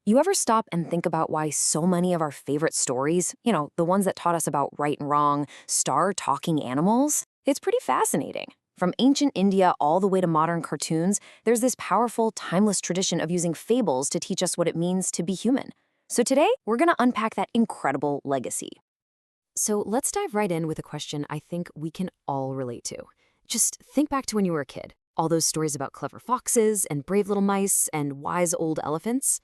You ever stop and think about why so many of our favorite stories, the ones that taught us about right and wrong, star talking animals? It's pretty fascinating. From ancient India all the way to modern cartoons, there's this powerful, timeless tradition of using fables to teach us what it means to be human. So today, we're going to unpack that incredible legacy. So let's dive right in with a question I think we can all relate to. Just think back to when you were a kid. All those stories about clever foxes and brave little mice and wise old elephants.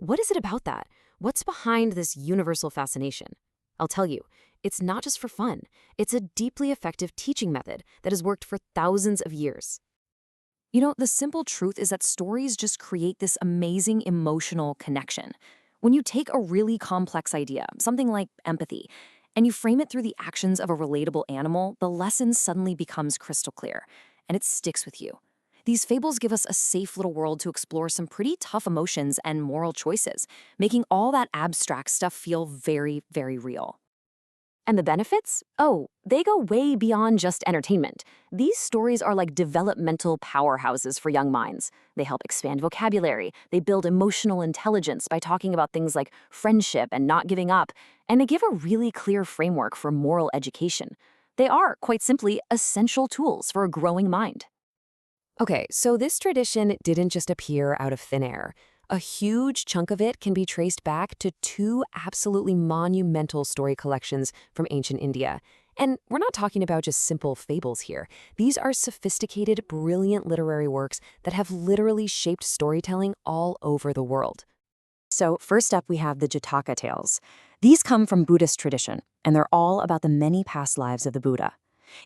What is it about that? What's behind this universal fascination? I'll tell you, it's not just for fun. It's a deeply effective teaching method that has worked for thousands of years. The simple truth is that stories just create this amazing emotional connection. When you take a really complex idea, something like empathy, and you frame it through the actions of a relatable animal, the lesson suddenly becomes crystal clear, and it sticks with you. These fables give us a safe little world to explore some pretty tough emotions and moral choices, making all that abstract stuff feel very, very real. And the benefits? Oh, they go way beyond just entertainment. These stories are like developmental powerhouses for young minds. They help expand vocabulary, they build emotional intelligence by talking about things like friendship and not giving up, and they give a really clear framework for moral education. They are, quite simply, essential tools for a growing mind. Okay, so this tradition didn't just appear out of thin air. A huge chunk of it can be traced back to two absolutely monumental story collections from ancient India. And we're not talking about just simple fables here. These are sophisticated, brilliant literary works that have literally shaped storytelling all over the world. So first up, we have the Jataka tales. These come from Buddhist tradition, and they're all about the many past lives of the Buddha.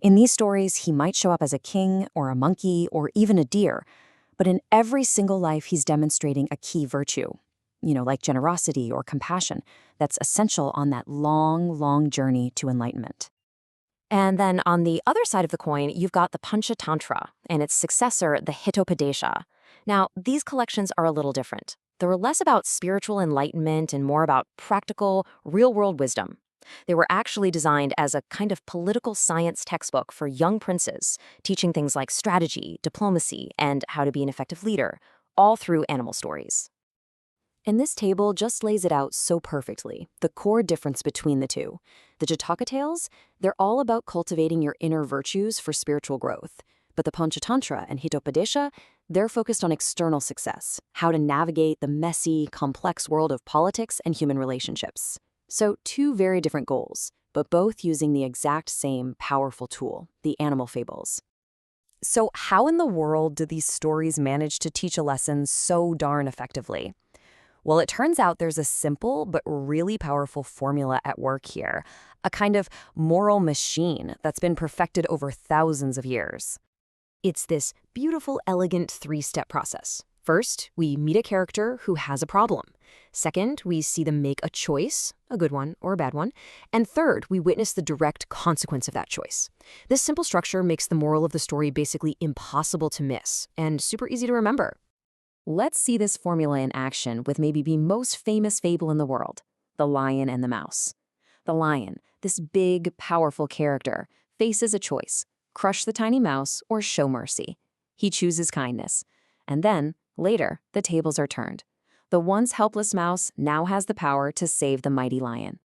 In these stories, he might show up as a king or a monkey or even a deer, but in every single life, he's demonstrating a key virtue, like generosity or compassion, that's essential on that long, long journey to enlightenment. And then on the other side of the coin, you've got the Panchatantra and its successor, the Hitopadesha. Now, these collections are a little different. They're less about spiritual enlightenment and more about practical, real-world wisdom. They were actually designed as a kind of political science textbook for young princes, teaching things like strategy, diplomacy, and how to be an effective leader, all through animal stories. And this table just lays it out so perfectly, the core difference between the two. The Jataka tales, they're all about cultivating your inner virtues for spiritual growth. But the Panchatantra and Hitopadesha, they're focused on external success, how to navigate the messy, complex world of politics and human relationships. So two very different goals, but both using the exact same powerful tool, the animal fables. So how in the world do these stories manage to teach a lesson so darn effectively? Well, it turns out there's a simple but really powerful formula at work here, a kind of moral machine that's been perfected over thousands of years. It's this beautiful, elegant three-step process. First, we meet a character who has a problem. Second, we see them make a choice, a good one or a bad one. And third, we witness the direct consequence of that choice. This simple structure makes the moral of the story basically impossible to miss and super easy to remember. Let's see this formula in action with maybe the most famous fable in the world, The Lion and the Mouse. The lion, this big, powerful character, faces a choice: crush the tiny mouse or show mercy. He chooses kindness. And then, later, the tables are turned. The once helpless mouse now has the power to save the mighty lion.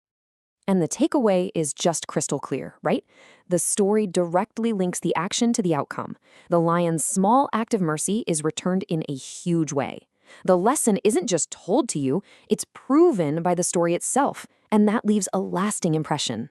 And the takeaway is just crystal clear, right? The story directly links the action to the outcome. The lion's small act of mercy is returned in a huge way. The lesson isn't just told to you, it's proven by the story itself, and that leaves a lasting impression.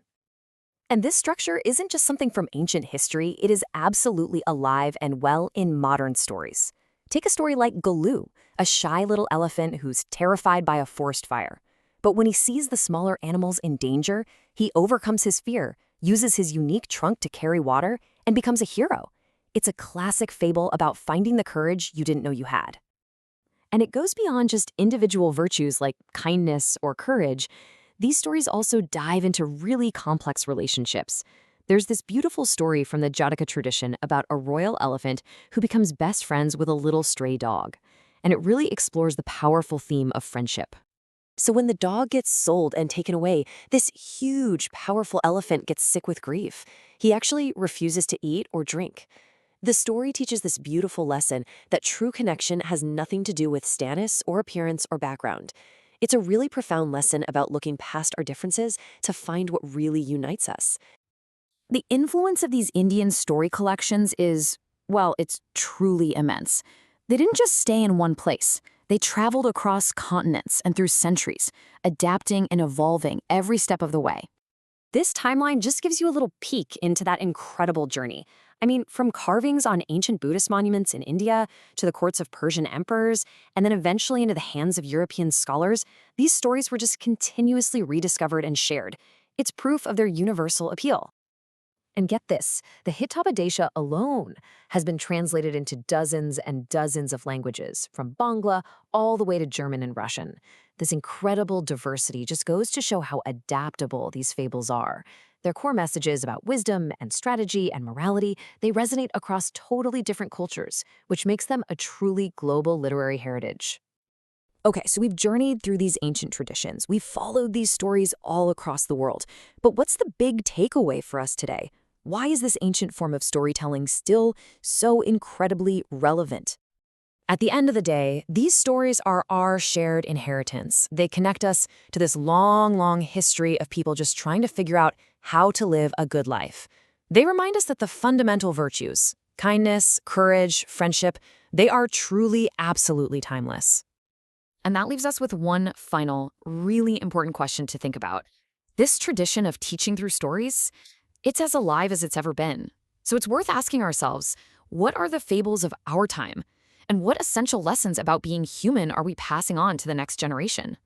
And this structure isn't just something from ancient history, it is absolutely alive and well in modern stories. Take a story like Galoo, a shy little elephant who's terrified by a forest fire. But when he sees the smaller animals in danger, he overcomes his fear, uses his unique trunk to carry water, and becomes a hero. It's a classic fable about finding the courage you didn't know you had. And it goes beyond just individual virtues like kindness or courage. These stories also dive into really complex relationships. There's this beautiful story from the Jataka tradition about a royal elephant who becomes best friends with a little stray dog. And it really explores the powerful theme of friendship. So when the dog gets sold and taken away, this huge, powerful elephant gets sick with grief. He actually refuses to eat or drink. The story teaches this beautiful lesson that true connection has nothing to do with status or appearance or background. It's a really profound lesson about looking past our differences to find what really unites us. The influence of these Indian story collections is, well, it's truly immense. They didn't just stay in one place. They traveled across continents and through centuries, adapting and evolving every step of the way. This timeline just gives you a little peek into that incredible journey. I mean, from carvings on ancient Buddhist monuments in India to the courts of Persian emperors, and then eventually into the hands of European scholars, these stories were just continuously rediscovered and shared. It's proof of their universal appeal. And get this, the Hitopadesha alone has been translated into dozens and dozens of languages, from Bangla all the way to German and Russian. This incredible diversity just goes to show how adaptable these fables are. Their core messages about wisdom and strategy and morality, they resonate across totally different cultures, which makes them a truly global literary heritage. Okay, so we've journeyed through these ancient traditions. We've followed these stories all across the world. But what's the big takeaway for us today? Why is this ancient form of storytelling still so incredibly relevant? At the end of the day, these stories are our shared inheritance. They connect us to this long, long history of people just trying to figure out how to live a good life. They remind us that the fundamental virtues, kindness, courage, friendship, they are truly, absolutely timeless. And that leaves us with one final, really important question to think about. This tradition of teaching through stories, it's as alive as it's ever been. So it's worth asking ourselves, what are the fables of our time? And what essential lessons about being human are we passing on to the next generation?